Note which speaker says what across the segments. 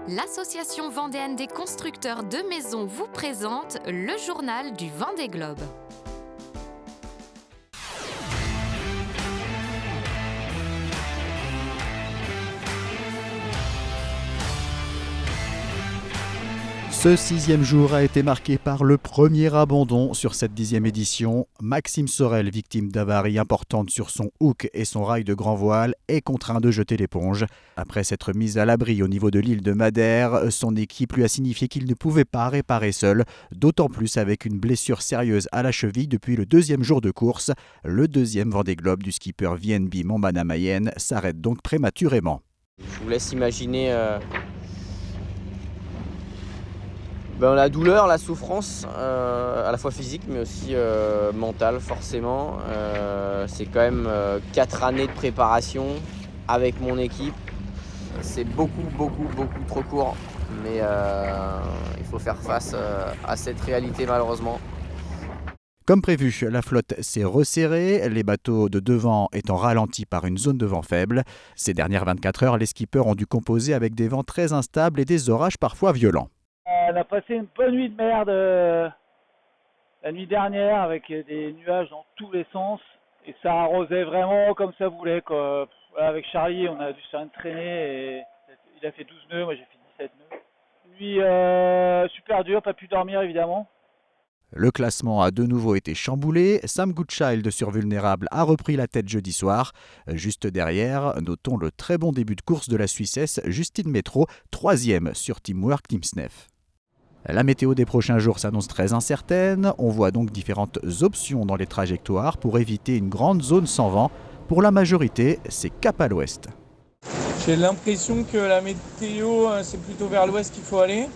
Speaker 1: L'association vendéenne des constructeurs de maisons vous présente le journal du Vendée Globe.
Speaker 2: Ce 6e jour a été marqué par le premier abandon sur cette 10e édition. Maxime Sorel, victime d'avaries importantes sur son hook et son rail de grand voile, est contraint de jeter l'éponge. Après s'être mis à l'abri au niveau de l'île de Madère, son équipe lui a signifié qu'il ne pouvait pas réparer seul, d'autant plus avec une blessure sérieuse à la cheville depuis le 2e jour de course. Le 2e Vendée Globe du skipper VNB Montbana-Mayenne s'arrête donc prématurément.
Speaker 3: Je vous laisse imaginer la douleur, la souffrance, à la fois physique mais aussi mentale forcément. C'est quand même 4 années de préparation avec mon équipe. C'est beaucoup trop court, mais il faut faire face à cette réalité malheureusement.
Speaker 2: Comme prévu, la flotte s'est resserrée, les bateaux de devant étant ralentis par une zone de vent faible. Ces dernières 24 heures, les skippers ont dû composer avec des vents très instables et des orages parfois violents.
Speaker 4: On a passé une bonne nuit de merde la nuit dernière avec des nuages dans tous les sens et ça arrosait vraiment comme ça voulait, quoi. Voilà, avec Charlie, on a dû se faire une traînée et il a fait 12 nœuds, moi j'ai fait 17 nœuds. Nuit super dure, pas pu dormir évidemment.
Speaker 2: Le classement a de nouveau été chamboulé. Sam Goodchild sur Vulnérable a repris la tête jeudi soir. Juste derrière, notons le très bon début de course de la Suissesse Justine Métro, 3e sur Teamwork Team Snef. La météo des prochains jours s'annonce très incertaine. On voit donc différentes options dans les trajectoires pour éviter une grande zone sans vent. Pour la majorité, c'est cap à l'ouest.
Speaker 5: J'ai l'impression que la météo, c'est plutôt vers l'ouest qu'il faut aller.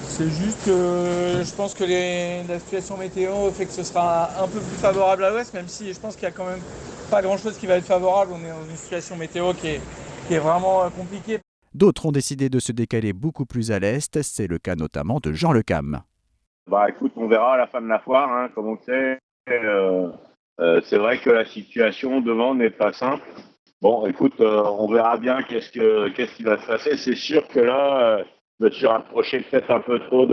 Speaker 5: C'est juste que je pense que la situation météo fait que ce sera un peu plus favorable à l'ouest, même si je pense qu'il n'y a quand même pas grand-chose qui va être favorable. On est dans une situation météo qui est vraiment compliquée.
Speaker 2: D'autres ont décidé de se décaler beaucoup plus à l'est. C'est le cas notamment de Jean Le Cam.
Speaker 6: Écoute, on verra à la fin de la foire, comme on sait. C'est vrai que la situation devant n'est pas simple. Bon, écoute, on verra bien qu'est-ce qui va se passer. C'est sûr que là, je me suis rapproché peut-être un peu trop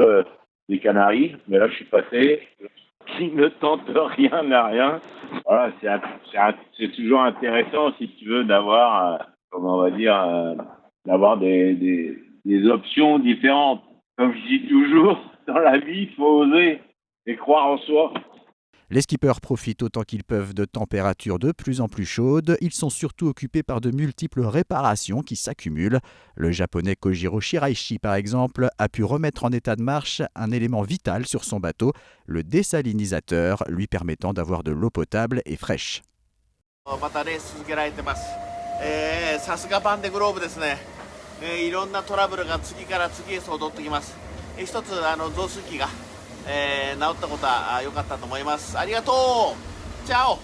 Speaker 6: des Canaries, mais là, je suis passé. Qui ne tente rien n'a rien. Voilà, c'est toujours intéressant, si tu veux, d'avoir, d'avoir des options différentes. Comme je dis toujours, dans la vie, il faut oser et croire en soi.
Speaker 2: Les skippers profitent autant qu'ils peuvent de températures de plus en plus chaudes. Ils sont surtout occupés par de multiples réparations qui s'accumulent. Le japonais Kojiro Shiraishi, par exemple, a pu remettre en état de marche un élément vital sur son bateau, le désalinisateur, lui permettant d'avoir de l'eau potable et fraîche.
Speaker 7: さすがバンデグローブですね。いろんなトラブルが次から次へと戻ってきます。一つ増水器が治ったことは良かったと思います。ありがとう。チャオ。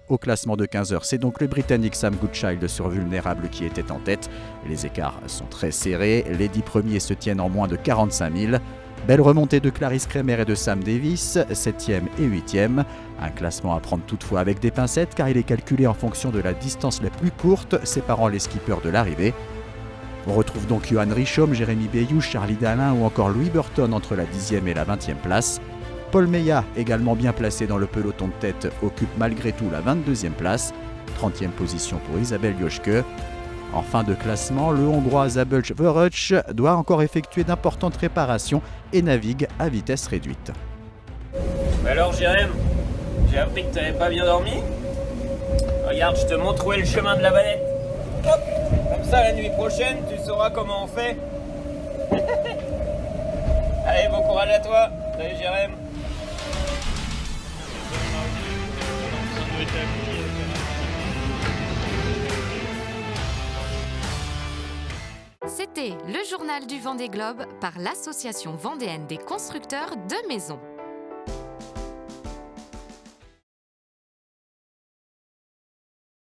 Speaker 2: Au classement de 15 heures, c'est donc le Britannique Sam Goodchild sur Vulnérable qui était en tête. Les écarts sont très serrés. Les 10 premiers se tiennent en moins de 45 000. Belle remontée de Clarisse Kremer et de Sam Davis, 7e et 8e. Un classement à prendre toutefois avec des pincettes car il est calculé en fonction de la distance la plus courte séparant les skippers de l'arrivée. On retrouve donc Johan Richomme, Jérémy Bayou, Charlie Dalin ou encore Louis Burton entre la 10e et la 20e place. Paul Meillat, également bien placé dans le peloton de tête, occupe malgré tout la 22e place. 30e position pour Isabelle Joschke. En fin de classement, le Hongrois Szabolcs Vörös doit encore effectuer d'importantes réparations et navigue à vitesse réduite.
Speaker 8: Alors Jérém, j'ai appris que tu n'avais pas bien dormi. Regarde, je te montre où est le chemin de la Valette. Hop, comme ça la nuit prochaine, tu sauras comment on fait. Allez, bon courage à toi. Salut Jérém.
Speaker 1: C'était le journal du Vendée Globe par l'association vendéenne des constructeurs de maisons.